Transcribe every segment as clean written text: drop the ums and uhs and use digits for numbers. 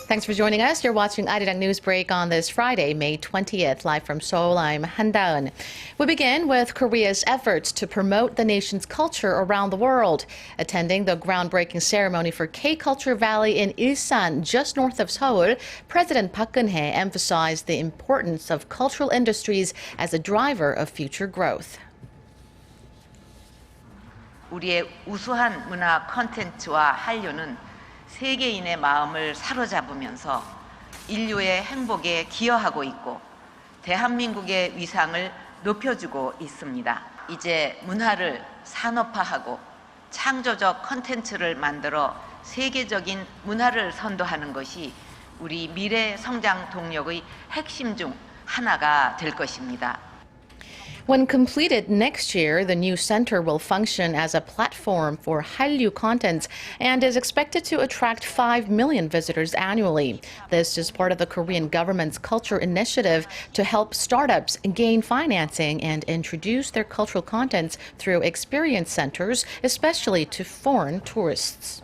Thanks for joining us. You're watching ARIRANG News Break on this Friday, May 20th. Live from Seoul, I'm Han Daeun. We begin with Korea's efforts to promote the nation's culture around the world. Attending the groundbreaking ceremony for KCulture Valley in Ilsan, just north of Seoul, President Park Geun-hye emphasized the importance of cultural industries as a driver of future growth. 우리의 우수한 문화 콘텐츠와 한류는 세계인의 마음을 사로잡으면서 인류의 행복에 기여하고 있고 대한민국의 위상을 높여주고 있습니다. 이제 문화를 산업화하고 창조적 콘텐츠를 만들어 세계적인 문화를 선도하는 것이 우리 미래 성장 동력의 핵심 중 하나가 될 것입니다. When completed next year, the new center will function as a platform for Hallyu contents and is expected to attract 5 million visitors annually. This is part of the Korean government's culture initiative to help startups gain financing and introduce their cultural contents through experience centers, especially to foreign tourists.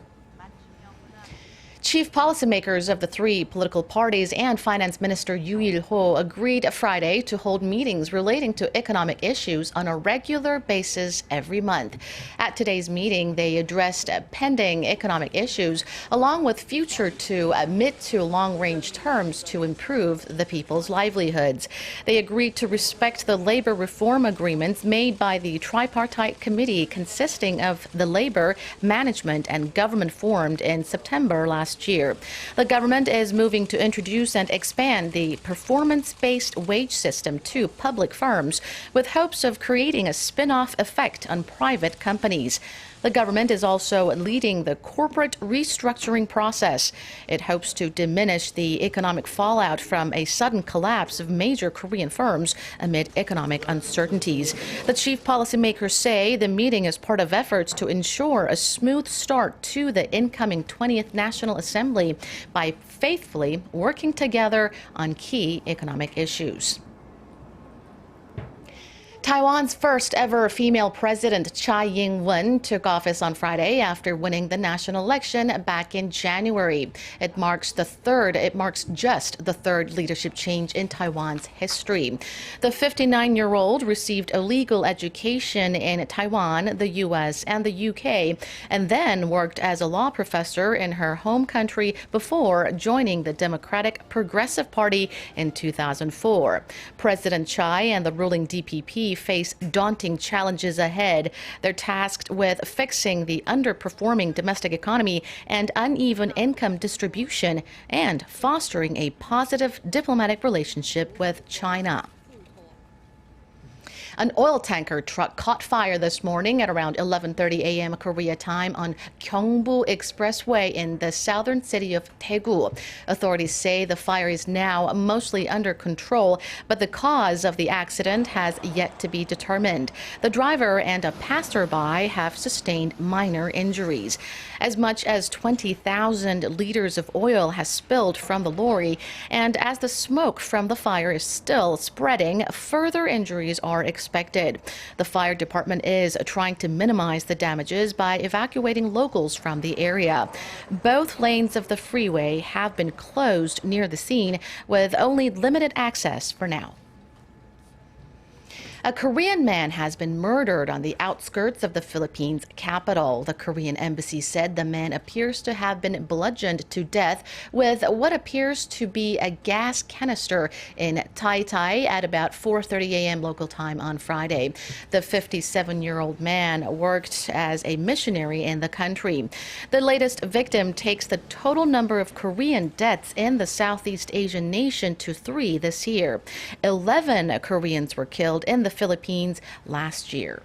Chief policymakers of the three political parties and Finance Minister Yoo Il-ho agreed Friday to hold meetings relating to economic issues on a regular basis every month. At today's meeting, they addressed pending economic issues along with future to mid to long-range terms to improve the people's livelihoods. They agreed to respect the labor reform agreements made by the tripartite committee consisting of the labor, management, and government formed in September last year. The government is moving to introduce and expand the performance-based wage system to public firms with hopes of creating a spin-off effect on private companies. The government is also leading the corporate restructuring process. It hopes to diminish the economic fallout from a sudden collapse of major Korean firms amid economic uncertainties. The chief policymakers say the meeting is part of efforts to ensure a smooth start to the incoming 20th National Assembly by faithfully working together on key economic issues. Taiwan's first ever female president, Tsai Ing-wen, took office on Friday after winning the national election back in January. It marks just the third leadership change in Taiwan's history. The 59-year-old received a legal education in Taiwan, the U.S., and the U.K., and then worked as a law professor in her home country before joining the Democratic Progressive Party in 2004. President Tsai and the ruling DPP face daunting challenges ahead. They're tasked with fixing the underperforming domestic economy and uneven income distribution and fostering a positive diplomatic relationship with China. An oil tanker truck caught fire this morning at around 11:30 a.m. Korea time on Gyeongbu Expressway in the southern city of Daegu. Authorities say the fire is now mostly under control, but the cause of the accident has yet to be determined. The driver and a passerby have sustained minor injuries. As much as 20,000 liters of oil has spilled from the lorry, and as the smoke from the fire is still spreading, further injuries are expected. The fire department is trying to minimize the damages by evacuating locals from the area. Both lanes of the freeway have been closed near the scene with only limited access for now. A Korean man has been murdered on the outskirts of the Philippines' capital. The Korean embassy said the man appears to have been bludgeoned to death with what appears to be a gas canister in Taytay at about 4:30 a.m. local time on Friday. The 57-year-old man worked as a missionary in the country. The latest victim takes the total number of Korean deaths in the Southeast Asian nation to 3 this year. 11 Koreans were killed in the Philippines last year.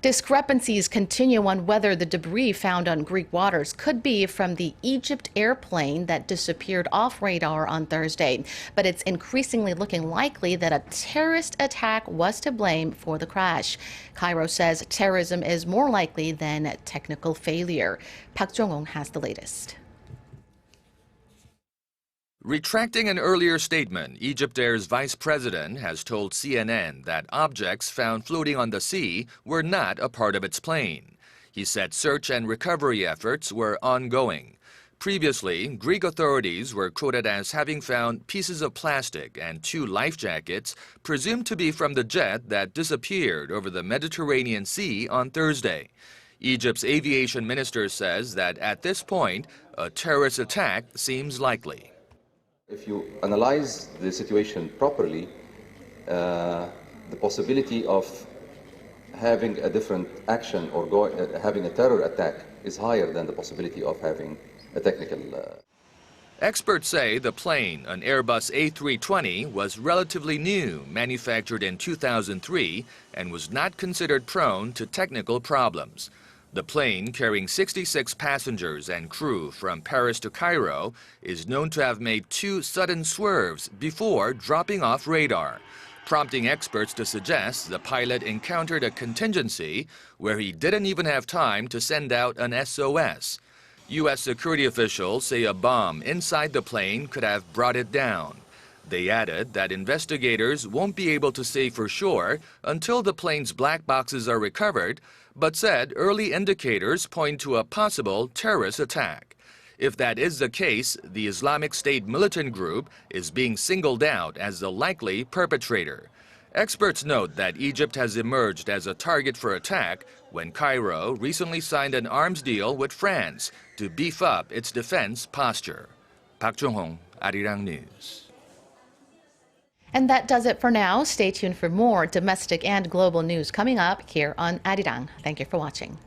Discrepancies continue on whether the debris found on Greek waters could be from the EgyptAir plane that disappeared off radar on Thursday. But it's increasingly looking likely that a terrorist attack was to blame for the crash. Cairo says terrorism is more likely than technical failure. Park Jong-ong has the latest. Retracting an earlier statement, EgyptAir's vice president has told CNN that objects found floating on the sea were not a part of its plane. He said search and recovery efforts were ongoing. Previously, Greek authorities were quoted as having found pieces of plastic and 2 life jackets presumed to be from the jet that disappeared over the Mediterranean Sea on Thursday. Egypt's aviation minister says that at this point, a terrorist attack seems likely. If you analyze the situation properly, the possibility of having a different action or having a terror attack is higher than the possibility of having a technical. Experts say the plane, an Airbus A320, was relatively new, manufactured in 2003, and was not considered prone to technical problems. The plane, carrying 66 passengers and crew from Paris to Cairo, is known to have made 2 sudden swerves before dropping off radar, prompting experts to suggest the pilot encountered a contingency where he didn't even have time to send out an SOS. U.S. security officials say a bomb inside the plane could have brought it down. They added that investigators won't be able to say for sure until the plane's black boxes are recovered, but said early indicators point to a possible terrorist attack. If that is the case, the Islamic State militant group is being singled out as the likely perpetrator. Experts note that Egypt has emerged as a target for attack when Cairo recently signed an arms deal with France to beef up its defense posture. Park Jong-hong, ARIRANG News. And that does it for now. Stay tuned for more domestic and global news coming up here on ARIRANG. Thank you for watching.